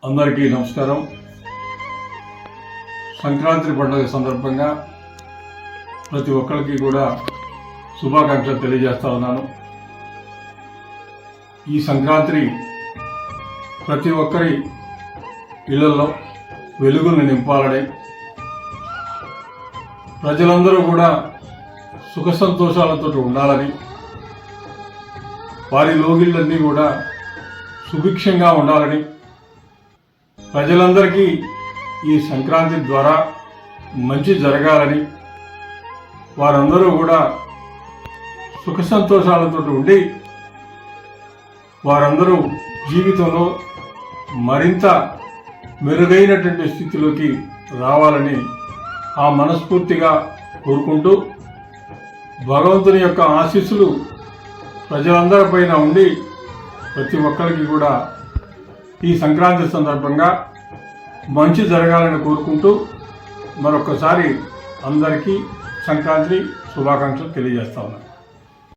అందరికీ నమస్కారం. సంక్రాంతి పండుగ సందర్భంగా ప్రతి ఒక్కరికి కూడా శుభాకాంక్షలు తెలియజేస్తా ఉన్నాను. ఈ సంక్రాంతి ప్రతి ఒక్కరి ఇళ్లలో వెలుగును నింపాలని, ప్రజలందరూ కూడా సుఖ సంతోషాలతో ఉండాలని, వారి లోగిళ్ళన్నీ కూడా సుభిక్షంగా ఉండాలని, ప్రజలందరికీ ఈ సంక్రాంతి ద్వారా మంచి జరగాలని, వారందరూ కూడా సుఖ సంతోషాలతో ఉండి వారందరూ జీవితంలో మరింత మెరుగైనటువంటి స్థితిలోకి రావాలని ఆ మనస్ఫూర్తిగా కోరుకుంటూ, భగవంతుని యొక్క ఆశీస్సులు ప్రజలందరిపైన ఉండి ప్రతి ఒక్కరికి కూడా ఈ సంక్రాంతి సందర్భంగా మంచి జరగాలని కోరుకుంటూ మరొకసారి అందరికీ సంక్రాంతి శుభాకాంక్షలు తెలియజేస్తా ఉన్నాను.